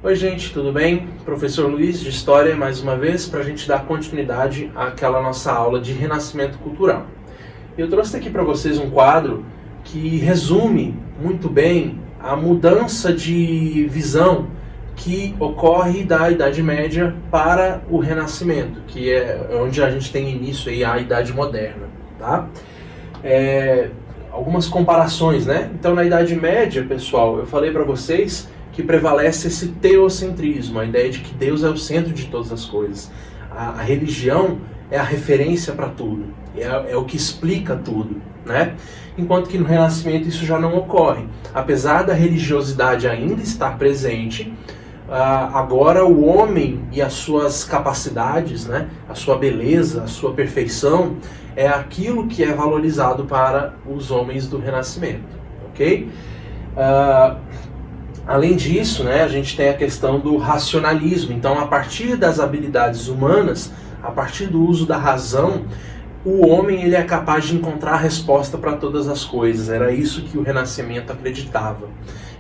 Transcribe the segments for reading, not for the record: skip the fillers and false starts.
Oi gente, tudo bem? Professor Luiz de História mais uma vez para a gente dar continuidade àquela nossa aula de renascimento cultural. Eu trouxe aqui para vocês um quadro que resume muito bem a mudança de visão que ocorre da Idade Média para o Renascimento, que é onde a gente tem início aí à Idade Moderna, tá? Algumas comparações, né? Então na Idade Média, pessoal, eu falei para vocês que prevalece esse teocentrismo, a ideia de que Deus é o centro de todas as coisas. A religião é a referência para tudo, é o que explica tudo, né? Enquanto que no Renascimento isso já não ocorre. Apesar da religiosidade ainda estar presente, agora o homem e as suas capacidades, né, a sua beleza, a sua perfeição, é aquilo que é valorizado para os homens do Renascimento, ok? Além disso, né, a gente tem a questão do racionalismo. Então, a partir das habilidades humanas, a partir do uso da razão, o homem ele é capaz de encontrar a resposta para todas as coisas. Era isso que o Renascimento acreditava.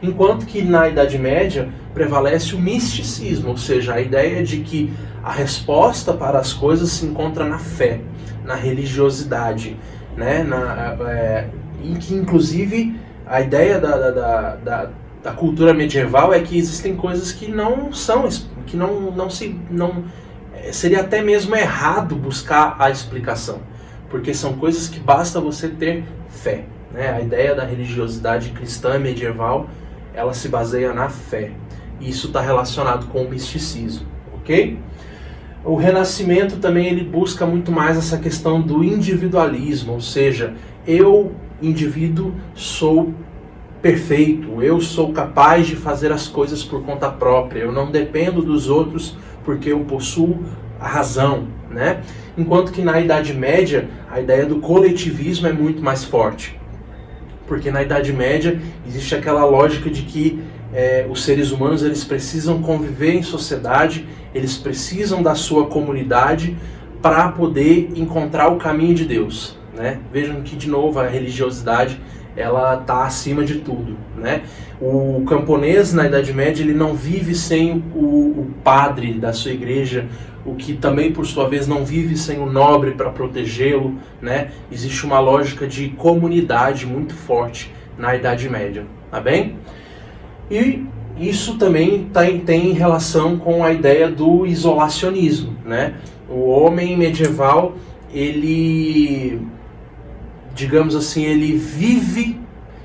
Enquanto que na Idade Média prevalece o misticismo, ou seja, a ideia de que a resposta para as coisas se encontra na fé, na religiosidade, né? Em que, inclusive, a ideia da cultura medieval é que existem coisas que não são, que seria até mesmo errado buscar a explicação, porque são coisas que basta você ter fé, né? A ideia da religiosidade cristã medieval, ela se baseia na fé, e isso está relacionado com o misticismo, ok? O Renascimento também ele busca muito mais essa questão do individualismo, ou seja, eu, indivíduo, sou perfeito, eu sou capaz de fazer as coisas por conta própria, eu não dependo dos outros porque eu possuo a razão, né? Enquanto que na Idade Média a ideia do coletivismo é muito mais forte, porque na Idade Média existe aquela lógica de que os seres humanos eles precisam conviver em sociedade, eles precisam da sua comunidade para poder encontrar o caminho de Deus, né? Vejam que de novo a religiosidade ela está acima de tudo, né? O camponês na Idade Média ele não vive sem o padre da sua igreja, o que também por sua vez não vive sem o nobre para protegê-lo, né? Existe uma lógica de comunidade muito forte na Idade Média, tá bem? E isso também tem relação com a ideia do isolacionismo, né? O homem medieval ele, digamos assim, ele vive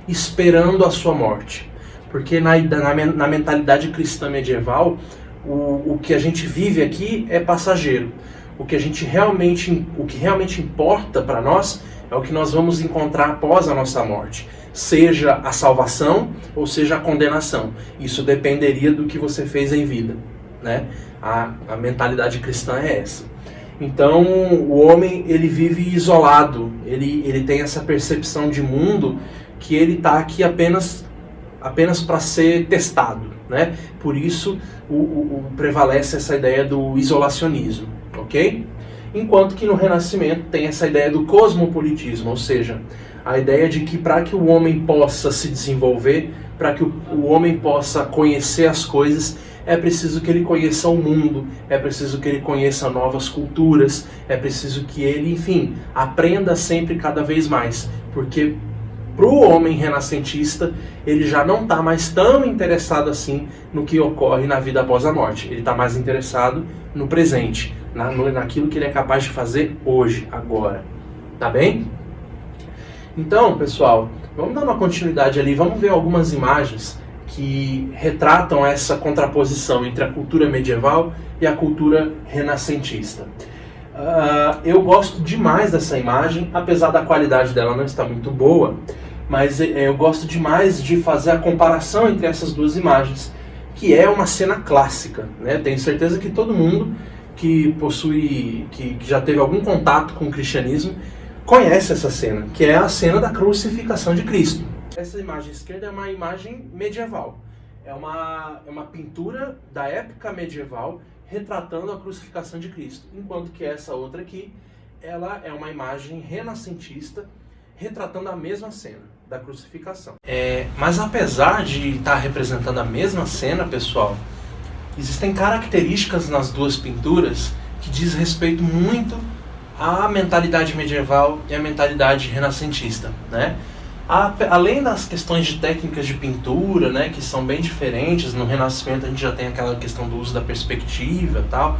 esperando a sua morte. Porque na mentalidade cristã medieval, o que a gente vive aqui é passageiro. O que realmente importa para nós é o que nós vamos encontrar após a nossa morte. Seja a salvação ou seja a condenação. Isso dependeria do que você fez em vida, né? A mentalidade cristã é essa. Então, o homem, ele vive isolado, ele tem essa percepção de mundo que ele está aqui apenas para ser testado, né? Por isso, prevalece essa ideia do isolacionismo, ok? Enquanto que no Renascimento tem essa ideia do cosmopolitismo, ou seja, a ideia de que para que o homem possa se desenvolver, para que o homem possa conhecer as coisas, é preciso que ele conheça o mundo, é preciso que ele conheça novas culturas, é preciso que ele, enfim, aprenda sempre cada vez mais. Porque para o homem renascentista, ele já não está mais tão interessado assim no que ocorre na vida após a morte. Ele está mais interessado no presente, naquilo que ele é capaz de fazer hoje, agora. Tá bem? Então, pessoal, vamos dar uma continuidade ali, vamos ver algumas imagens que retratam essa contraposição entre a cultura medieval e a cultura renascentista. Eu gosto demais dessa imagem, apesar da qualidade dela não estar muito boa, mas eu gosto demais de fazer a comparação entre essas duas imagens, que é uma cena clássica, né? Tenho certeza que todo mundo que já teve algum contato com o cristianismo conhece essa cena, que é a cena da crucificação de Cristo. Essa imagem esquerda é uma imagem medieval. É uma pintura da época medieval retratando a crucificação de Cristo. Enquanto que essa outra aqui, ela é uma imagem renascentista retratando a mesma cena da crucificação. Mas apesar de estar representando a mesma cena, pessoal, existem características nas duas pinturas que diz respeito muito à mentalidade medieval e à mentalidade renascentista, né? Além das questões de técnicas de pintura, né, que são bem diferentes, no Renascimento a gente já tem aquela questão do uso da perspectiva e tal,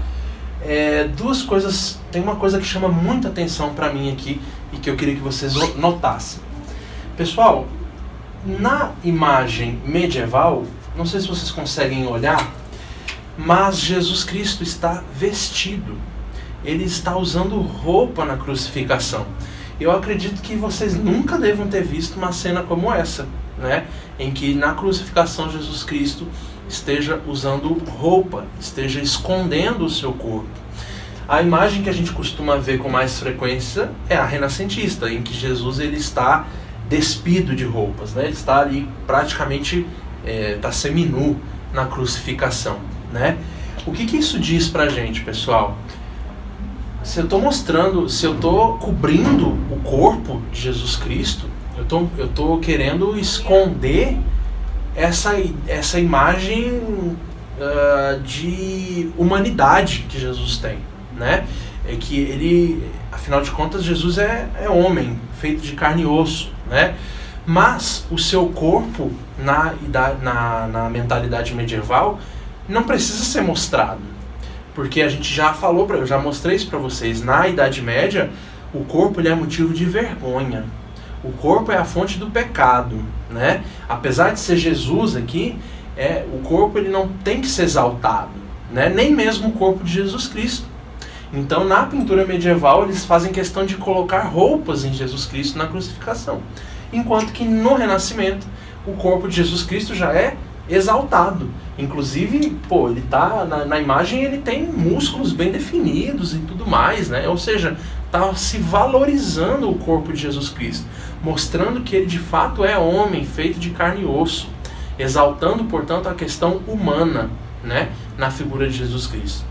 tem uma coisa que chama muita atenção para mim aqui e que eu queria que vocês notassem. Pessoal, na imagem medieval, não sei se vocês conseguem olhar, mas Jesus Cristo está vestido. Ele está usando roupa na crucificação. Eu acredito que vocês nunca devam ter visto uma cena como essa, né? Em que na crucificação Jesus Cristo esteja usando roupa, esteja escondendo o seu corpo. A imagem que a gente costuma ver com mais frequência é a renascentista, em que Jesus ele está despido de roupas, né? Ele está ali praticamente está seminu na crucificação, né? O que isso diz pra gente, pessoal? Se eu estou cobrindo o corpo de Jesus Cristo, eu tô querendo esconder essa imagem de humanidade que Jesus tem, né? É que ele, afinal de contas, Jesus é homem, feito de carne e osso, né? Mas o seu corpo, na mentalidade medieval, não precisa ser mostrado. Porque a gente já falou, eu já mostrei isso para vocês, na Idade Média, o corpo ele é motivo de vergonha. O corpo é a fonte do pecado, né? Apesar de ser Jesus aqui, o corpo ele não tem que ser exaltado, né? Nem mesmo o corpo de Jesus Cristo. Então, na pintura medieval, eles fazem questão de colocar roupas em Jesus Cristo na crucificação. Enquanto que no Renascimento, o corpo de Jesus Cristo já é exaltado. Inclusive, ele tá na imagem, ele tem músculos bem definidos e tudo mais, né? Ou seja, está se valorizando o corpo de Jesus Cristo, mostrando que ele de fato é homem, feito de carne e osso, exaltando, portanto, a questão humana, né, na figura de Jesus Cristo.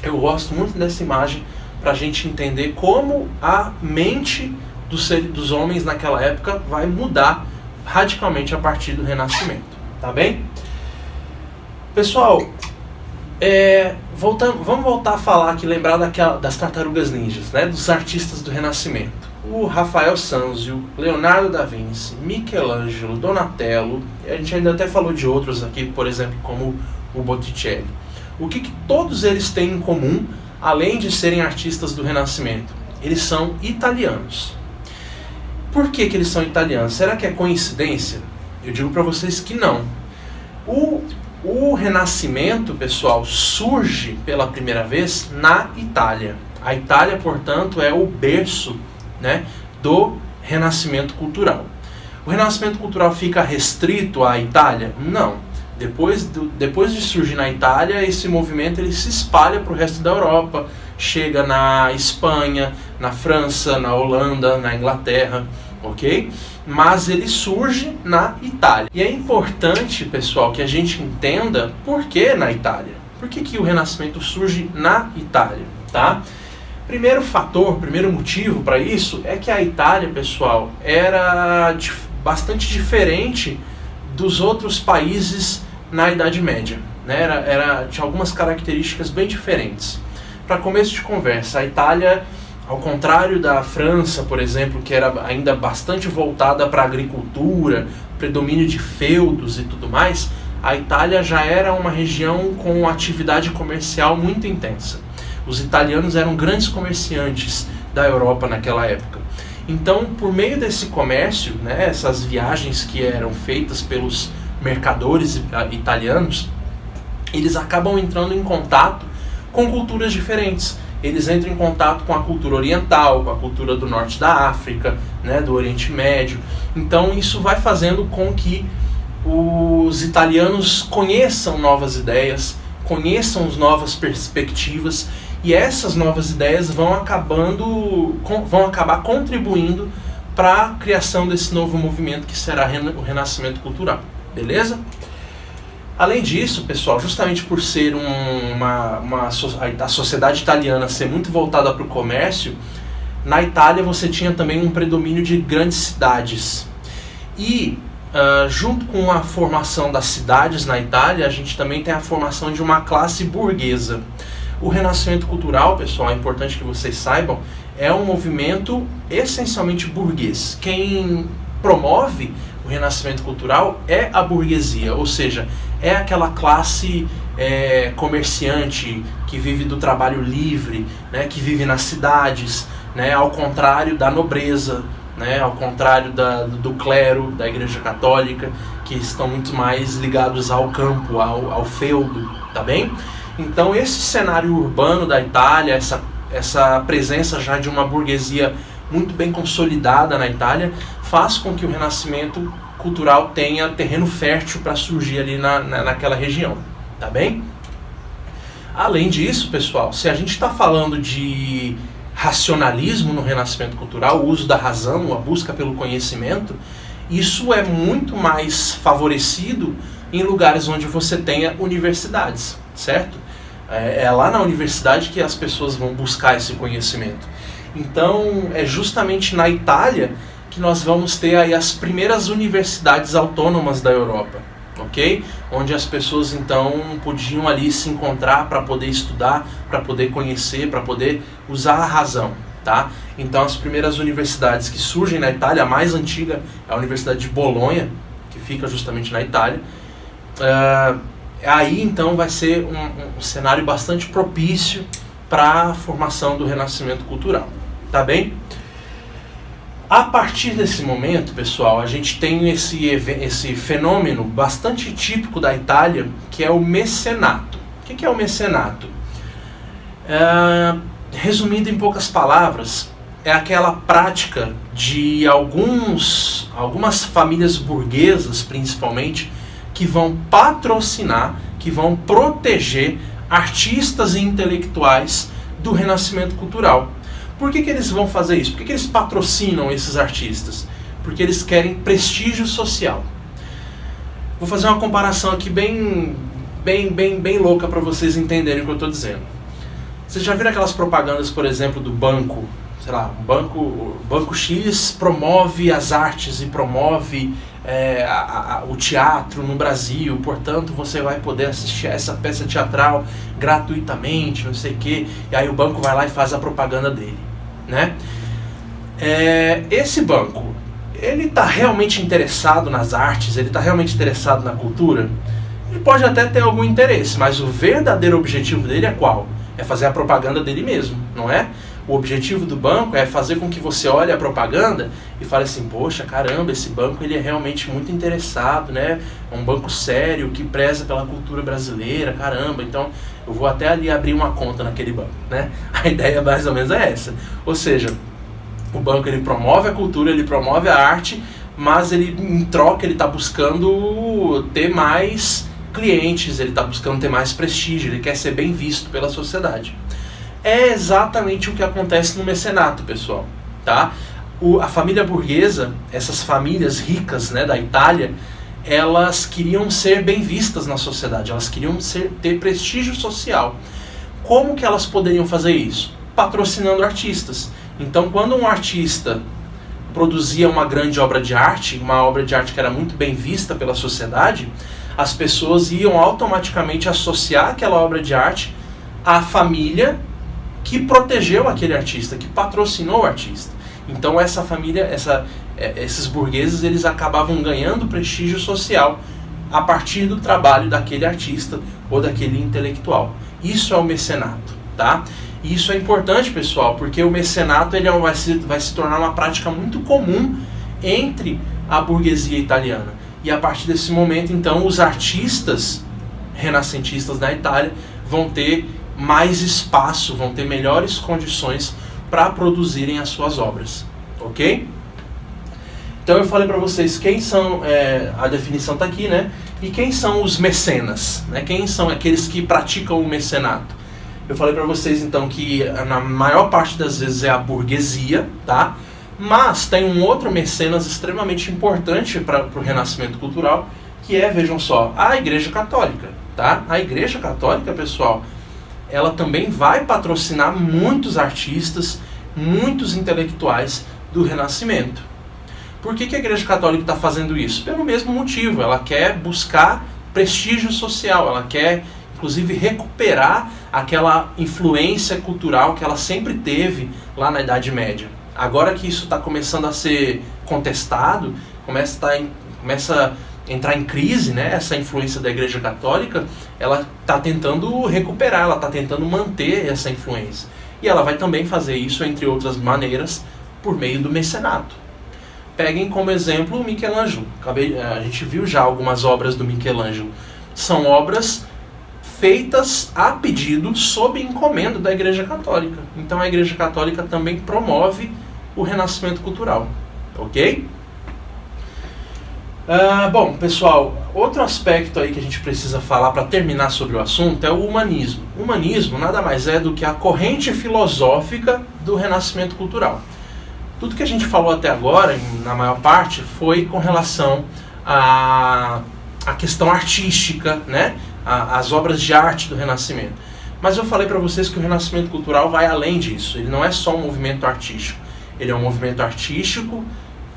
Eu gosto muito dessa imagem para a gente entender como a mente dos homens naquela época vai mudar radicalmente a partir do Renascimento, tá bem? Pessoal, vamos voltar a falar aqui, lembrar das tartarugas ninjas, né, dos artistas do Renascimento. O Rafael Sanzio, Leonardo da Vinci, Michelangelo, Donatello, a gente ainda até falou de outros aqui, por exemplo, como o Botticelli. O que todos eles têm em comum, além de serem artistas do Renascimento? Eles são italianos. Por que eles são italianos? Será que é coincidência? Eu digo para vocês que não. O Renascimento, pessoal, surge pela primeira vez na Itália. A Itália, portanto, é o berço, né, do Renascimento cultural. O Renascimento cultural fica restrito à Itália? Não. Depois de surgir na Itália, esse movimento ele se espalha para o resto da Europa, chega na Espanha, na França, na Holanda, na Inglaterra, ok? Mas ele surge na Itália. E é importante, pessoal, que a gente entenda por que na Itália. Por que o Renascimento surge na Itália, tá? Primeiro motivo para isso é que a Itália, pessoal, era bastante diferente dos outros países na Idade Média, né? Tinha algumas características bem diferentes. Para começo de conversa, a Itália, ao contrário da França, por exemplo, que era ainda bastante voltada para a agricultura, predomínio de feudos e tudo mais, a Itália já era uma região com atividade comercial muito intensa. Os italianos eram grandes comerciantes da Europa naquela época. Então, por meio desse comércio, né, essas viagens que eram feitas pelos mercadores italianos, eles acabam entrando em contato com culturas diferentes. Eles entram em contato com a cultura oriental, com a cultura do norte da África, né, do Oriente Médio. Então isso vai fazendo com que os italianos conheçam novas ideias, conheçam as novas perspectivas, e essas novas ideias vão acabar contribuindo para a criação desse novo movimento que será o Renascimento Cultural. Beleza? Além disso, pessoal, justamente por ser a sociedade italiana ser muito voltada para o comércio, na Itália você tinha também um predomínio de grandes cidades. E junto com a formação das cidades na Itália, a gente também tem a formação de uma classe burguesa. O Renascimento Cultural, pessoal, é importante que vocês saibam, é um movimento essencialmente burguês. Quem promove o Renascimento Cultural é a burguesia, ou seja, é aquela classe comerciante que vive do trabalho livre, né, que vive nas cidades, né, ao contrário da nobreza, né, ao contrário do clero, da Igreja Católica, que estão muito mais ligados ao campo, ao feudo, tá bem? Então esse cenário urbano da Itália, essa presença já de uma burguesia muito bem consolidada na Itália, faz com que o Renascimento Cultural tenha terreno fértil para surgir ali naquela região, tá bem? Além disso, pessoal, se a gente está falando de racionalismo no Renascimento Cultural, o uso da razão, a busca pelo conhecimento, isso é muito mais favorecido em lugares onde você tenha universidades, certo? É lá na universidade que as pessoas vão buscar esse conhecimento. Então, é justamente na Itália que nós vamos ter aí as primeiras universidades autônomas da Europa, ok? Onde as pessoas então podiam ali se encontrar para poder estudar, para poder conhecer, para poder usar a razão, tá? Então as primeiras universidades que surgem na Itália, a mais antiga é a Universidade de Bolonha, que fica justamente na Itália. Aí então vai ser um cenário bastante propício para a formação do Renascimento Cultural, tá bem? A partir desse momento, pessoal, a gente tem esse fenômeno bastante típico da Itália, que é o mecenato. O que é o mecenato? Resumindo em poucas palavras, é aquela prática de algumas famílias burguesas, principalmente, que vão patrocinar, que vão proteger artistas e intelectuais do Renascimento Cultural. Por que eles vão fazer isso? Por que eles patrocinam esses artistas? Porque eles querem prestígio social. Vou fazer uma comparação aqui bem louca para vocês entenderem o que eu estou dizendo. Vocês já viram aquelas propagandas, por exemplo, do banco? Sei lá, o Banco X promove as artes e promove o teatro no Brasil, portanto você vai poder assistir a essa peça teatral gratuitamente, não sei o quê, e aí o banco vai lá e faz a propaganda dele, né? Esse banco, ele está realmente interessado nas artes, ele está realmente interessado na cultura? Ele pode até ter algum interesse, mas o verdadeiro objetivo dele é qual? É fazer a propaganda dele mesmo, não é? O objetivo do banco é fazer com que você olhe a propaganda e fale assim, poxa, caramba, esse banco ele é realmente muito interessado, né? É um banco sério, que preza pela cultura brasileira, caramba, então eu vou até ali abrir uma conta naquele banco, né? A ideia mais ou menos é essa. Ou seja, o banco ele promove a cultura, ele promove a arte, mas ele, em troca, ele está buscando ter mais clientes, ele está buscando ter mais prestígio, ele quer ser bem visto pela sociedade. É exatamente o que acontece no mecenato, pessoal, tá? A família burguesa, essas famílias ricas, né, da Itália, elas queriam ser bem vistas na sociedade, elas queriam ter prestígio social. Como que elas poderiam fazer isso? Patrocinando artistas. Então, quando um artista produzia uma grande obra de arte, uma obra de arte que era muito bem vista pela sociedade, as pessoas iam automaticamente associar aquela obra de arte à família que protegeu aquele artista, que patrocinou o artista. Então essa família, esses burgueses, eles acabavam ganhando prestígio social a partir do trabalho daquele artista ou daquele intelectual. Isso é o mecenato, tá? E isso é importante, pessoal, porque o mecenato ele vai se tornar uma prática muito comum entre a burguesia italiana. E a partir desse momento, então, os artistas renascentistas da Itália vão ter mais espaço, vão ter melhores condições para produzirem as suas obras, ok? Então eu falei para vocês quem são, a definição está aqui, né? E quem são os mecenas, né? Quem são aqueles que praticam o mecenato? Eu falei para vocês então que na maior parte das vezes é a burguesia, tá? Mas tem um outro mecenas extremamente importante para o Renascimento Cultural, que é, vejam só, a Igreja Católica, tá? A Igreja Católica, pessoal, ela também vai patrocinar muitos artistas, muitos intelectuais do Renascimento. Por que a Igreja Católica está fazendo isso? Pelo mesmo motivo, ela quer buscar prestígio social, ela quer, inclusive, recuperar aquela influência cultural que ela sempre teve lá na Idade Média. Agora que isso está começando a ser contestado, começa a entrar em crise, né, essa influência da Igreja Católica, ela está tentando recuperar, ela está tentando manter essa influência. E ela vai também fazer isso, entre outras maneiras, por meio do mecenato. Peguem como exemplo o Michelangelo. A gente viu já algumas obras do Michelangelo. São obras feitas a pedido, sob encomenda da Igreja Católica. Então a Igreja Católica também promove o renascimento cultural. Ok? Bom, pessoal, outro aspecto aí que a gente precisa falar para terminar sobre o assunto é o humanismo. O humanismo nada mais é do que a corrente filosófica do renascimento cultural. Tudo que a gente falou até agora, na maior parte, foi com relação à questão artística, né? As obras de arte do Renascimento. Mas eu falei para vocês que o Renascimento cultural vai além disso. Ele não é só um movimento artístico. Ele é um movimento artístico,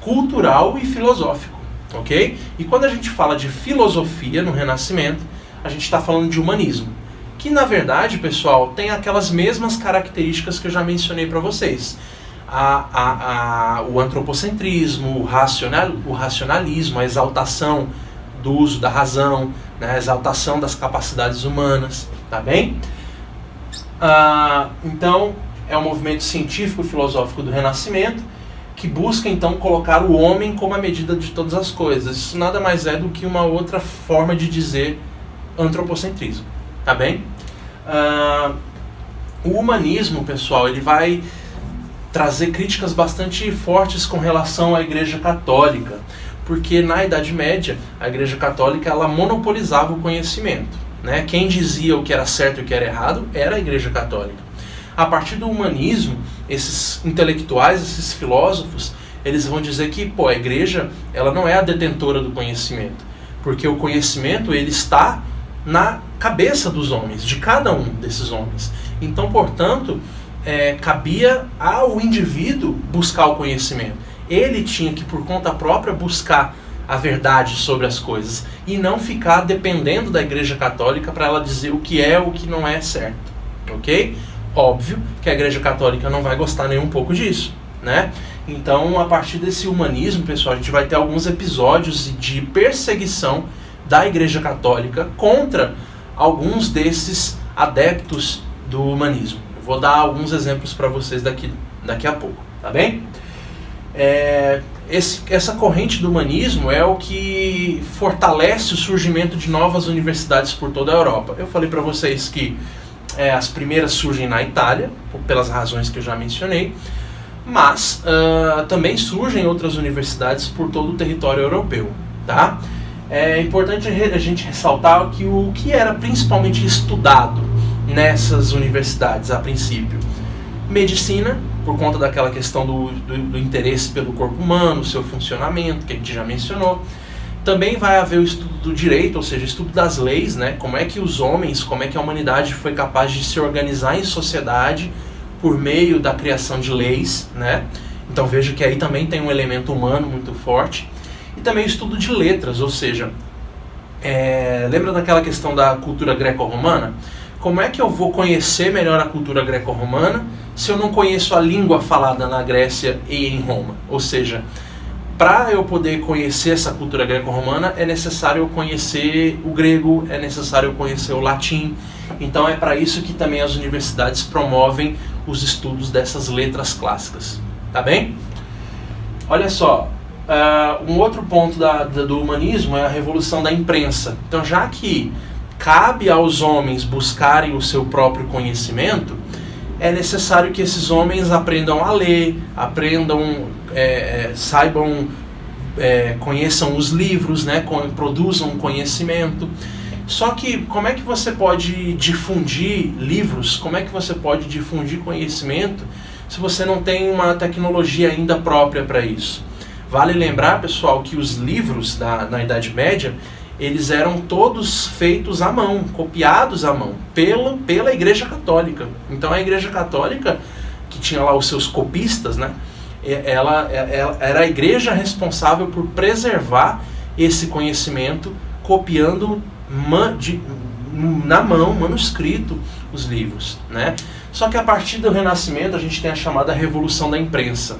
cultural e filosófico. Ok? E quando a gente fala de filosofia no Renascimento, a gente está falando de humanismo. Que, na verdade, pessoal, tem aquelas mesmas características que eu já mencionei para vocês. O antropocentrismo, o racionalismo, a exaltação do uso da razão, né, a exaltação das capacidades humanas, tá bem? Então, é um movimento científico e filosófico do Renascimento que busca, então, colocar o homem como a medida de todas as coisas. Isso nada mais é do que uma outra forma de dizer antropocentrismo, tá bem? O humanismo, pessoal, ele vai trazer críticas bastante fortes com relação à Igreja Católica, porque na Idade Média a Igreja Católica ela monopolizava o conhecimento, né? Quem dizia o que era certo e o que era errado era a Igreja Católica. A partir do humanismo, esses intelectuais, esses filósofos, eles vão dizer que a Igreja ela não é a detentora do conhecimento, porque o conhecimento ele está na cabeça dos homens, de cada um desses homens. Então, portanto, cabia ao indivíduo buscar o conhecimento. Ele tinha que, por conta própria, buscar a verdade sobre as coisas e não ficar dependendo da Igreja Católica para ela dizer o que é ou o que não é certo. Ok? Óbvio que a Igreja Católica não vai gostar nem um pouco disso, né? Então, a partir desse humanismo, pessoal, a gente vai ter alguns episódios de perseguição da Igreja Católica contra alguns desses adeptos do humanismo. Eu vou dar alguns exemplos para vocês daqui a pouco, tá bem? Essa corrente do humanismo é o que fortalece o surgimento de novas universidades por toda a Europa. Eu falei para vocês que as primeiras surgem na Itália, pelas razões que eu já mencionei, mas também surgem outras universidades por todo o território europeu, tá? É importante a gente ressaltar que o que era principalmente estudado nessas universidades a princípio: medicina, por conta daquela questão do interesse pelo corpo humano, seu funcionamento, que a gente já mencionou. Também vai haver o estudo do direito, ou seja, o estudo das leis, né? Como é que os homens, como é que a humanidade foi capaz de se organizar em sociedade por meio da criação de leis, né? Então veja que aí também tem um elemento humano muito forte. E também o estudo de letras, ou seja, lembra daquela questão da cultura greco-romana? Como é que eu vou conhecer melhor a cultura greco-romana se eu não conheço a língua falada na Grécia e em Roma? Ou seja, para eu poder conhecer essa cultura greco-romana é necessário eu conhecer o grego, é necessário eu conhecer o latim. Então é para isso que também as universidades promovem os estudos dessas letras clássicas. Tá bem? Olha só, um outro ponto do humanismo é a revolução da imprensa. Então, já que cabe aos homens buscarem o seu próprio conhecimento, é necessário que esses homens aprendam a ler, saibam, conheçam os livros, né, produzam conhecimento. Só que como é que você pode difundir livros, como é que você pode difundir conhecimento se você não tem uma tecnologia ainda própria para isso? Vale lembrar, pessoal, que os livros na Idade Média, eles eram todos feitos à mão, copiados à mão, pela Igreja Católica. Então a Igreja Católica, que tinha lá os seus copistas, né, ela era a igreja responsável por preservar esse conhecimento, copiando na mão, manuscrito, os livros, né? Só que a partir do Renascimento a gente tem a chamada Revolução da Imprensa,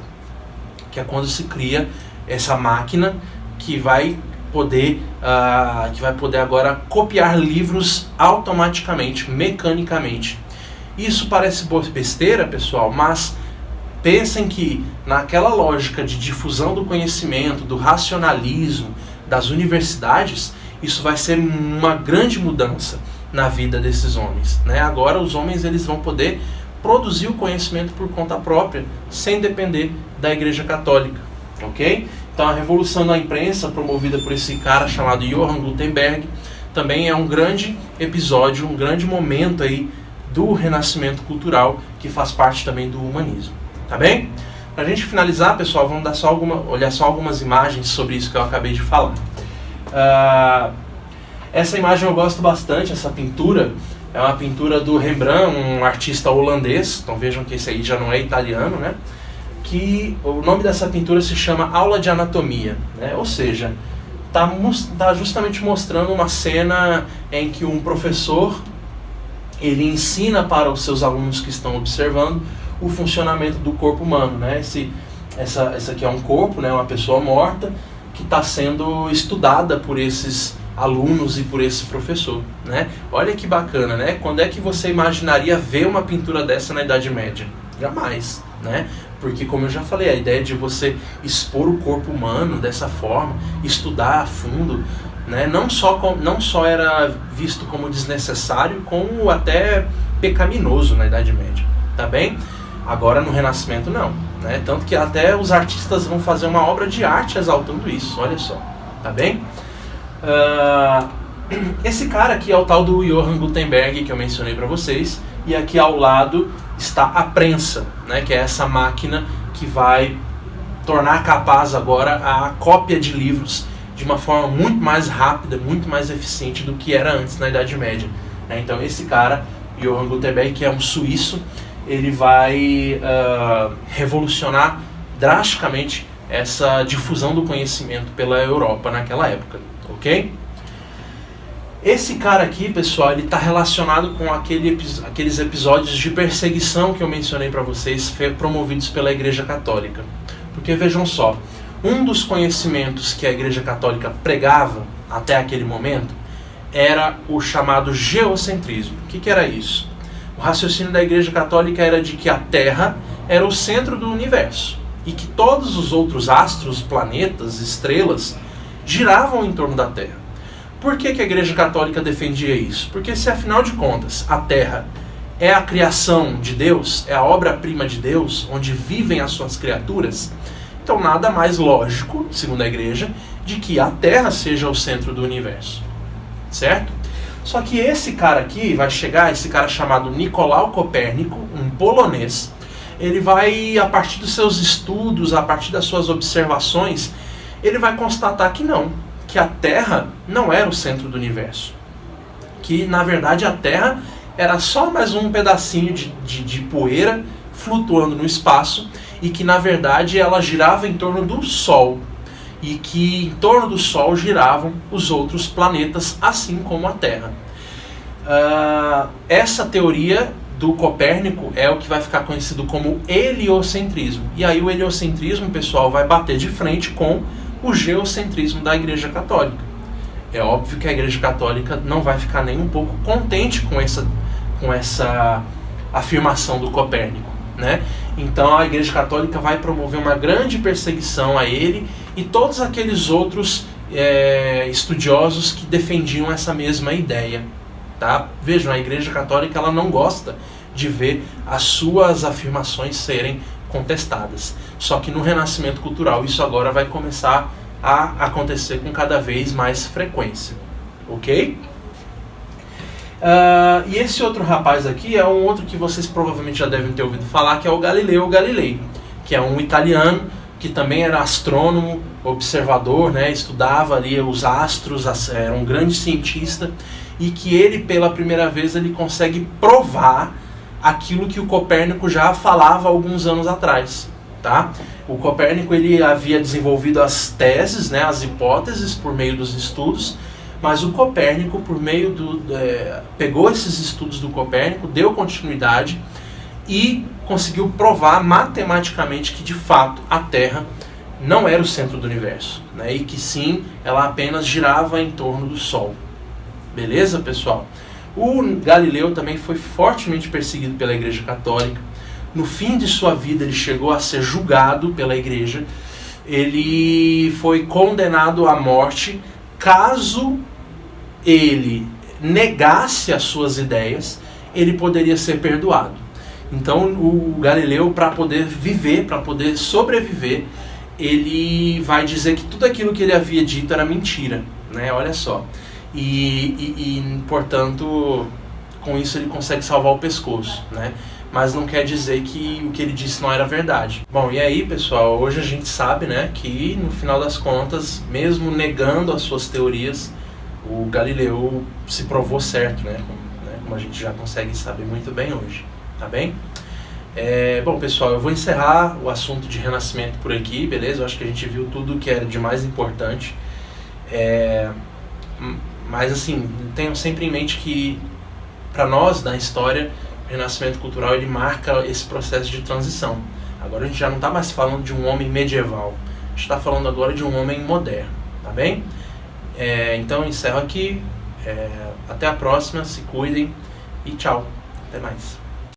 que é quando se cria essa máquina que vai poder agora copiar livros automaticamente, mecanicamente. Isso parece besteira, pessoal, mas pensem que naquela lógica de difusão do conhecimento, do racionalismo, das universidades, isso vai ser uma grande mudança na vida desses homens, né? Agora os homens eles vão poder produzir o conhecimento por conta própria, sem depender da Igreja Católica, ok? Então a Revolução da Imprensa, promovida por esse cara chamado Johann Gutenberg, também é um grande episódio, um grande momento aí do renascimento cultural, que faz parte também do humanismo, tá bem? Pra gente finalizar, pessoal, vamos dar olhar só algumas imagens sobre isso que eu acabei de falar. Essa imagem eu gosto bastante, essa pintura é uma pintura do Rembrandt, um artista holandês, então vejam que esse aí já não é italiano, né? Que o nome dessa pintura se chama Aula de Anatomia, né? Ou seja, tá justamente mostrando uma cena em que um professor ele ensina para os seus alunos que estão observando o funcionamento do corpo humano, né? Essa aqui é um corpo, né? Uma pessoa morta que está sendo estudada por esses alunos e por esse professor, né? Olha que bacana, né? Quando é que você imaginaria ver uma pintura dessa na Idade Média? Jamais, né? Porque, como eu já falei, a ideia de você expor o corpo humano dessa forma, estudar a fundo, né? Não só era visto como desnecessário, como até pecaminoso na Idade Média, tá bem? Agora no Renascimento não, né? Tanto que até os artistas vão fazer uma obra de arte exaltando isso, olha só, tá bem? Esse cara aqui é o tal do Johann Gutenberg que eu mencionei para vocês, e aqui ao lado está a prensa, né? Que é essa máquina que vai tornar capaz agora a cópia de livros de uma forma muito mais rápida, muito mais eficiente do que era antes na Idade Média, né? Então esse cara, Johann Gutenberg, que é um suíço, ele vai revolucionar drasticamente essa difusão do conhecimento pela Europa naquela época, ok? Esse cara aqui, pessoal, ele está relacionado com aqueles episódios de perseguição que eu mencionei para vocês, promovidos pela Igreja Católica. Porque vejam só, um dos conhecimentos que a Igreja Católica pregava até aquele momento era o chamado geocentrismo. O que era isso? O raciocínio da Igreja Católica era de que a Terra era o centro do universo e que todos os outros astros, planetas, estrelas giravam em torno da Terra. Por que a Igreja Católica defendia isso? Porque se afinal de contas a Terra é a criação de Deus, é a obra-prima de Deus, onde vivem as suas criaturas, então nada mais lógico, segundo a Igreja, de que a Terra seja o centro do universo, certo? Só que esse cara aqui vai chegar, esse cara chamado Nicolau Copérnico, um polonês, ele vai, a partir dos seus estudos, a partir das suas observações, ele vai constatar que não, que a Terra não era o centro do universo. Que, na verdade, a Terra era só mais um pedacinho de poeira flutuando no espaço e que, na verdade, ela girava em torno do Sol. E que em torno do Sol giravam os outros planetas, assim como a Terra. Essa teoria do Copérnico é o que vai ficar conhecido como heliocentrismo. E aí o heliocentrismo, pessoal, vai bater de frente com o geocentrismo da Igreja Católica. É óbvio que a Igreja Católica não vai ficar nem um pouco contente com essa afirmação do Copérnico, né? Então a Igreja Católica vai promover uma grande perseguição a ele e todos aqueles outros estudiosos que defendiam essa mesma ideia, tá? Vejam, a Igreja Católica ela não gosta de ver as suas afirmações serem contestadas. Só que no Renascimento Cultural isso agora vai começar a acontecer com cada vez mais frequência, ok? E esse outro rapaz aqui é um outro que vocês provavelmente já devem ter ouvido falar, que é o Galileu Galilei, que é um italiano que também era astrônomo, observador, né, estudava ali os astros, era um grande cientista, e que ele, pela primeira vez, ele consegue provar aquilo que o Copérnico já falava alguns anos atrás. tá? O Copérnico ele havia desenvolvido as teses, né, as hipóteses por meio dos estudos, mas o Copérnico, por meio pegou esses estudos do Copérnico, deu continuidade e conseguiu provar matematicamente que de fato a Terra não era o centro do universo, né, e que sim, ela apenas girava em torno do Sol. Beleza, pessoal? O Galileu também foi fortemente perseguido pela Igreja Católica. No fim de sua vida, ele chegou a ser julgado pela Igreja. Ele foi condenado à morte caso ele negasse as suas ideias, ele poderia ser perdoado. Então, o Galileu, para poder viver, para poder sobreviver, ele vai dizer que tudo aquilo que ele havia dito era mentira, né? Olha só. Portanto, com isso ele consegue salvar o pescoço, né? Mas não quer dizer que o que ele disse não era verdade. Bom, e aí, pessoal, hoje a gente sabe, né, que no final das contas, mesmo negando as suas teorias, o Galileu se provou certo, né? Como a gente já consegue saber muito bem hoje, tá bem? Bom, pessoal, eu vou encerrar o assunto de renascimento por aqui, beleza? Eu acho que a gente viu tudo que era de mais importante. Mas, assim, tenham sempre em mente que, para nós, na história, o renascimento cultural ele marca esse processo de transição. Agora a gente já não está mais falando de um homem medieval, a gente está falando agora de um homem moderno, tá bem? Então eu encerro aqui, até a próxima, se cuidem e tchau, até mais.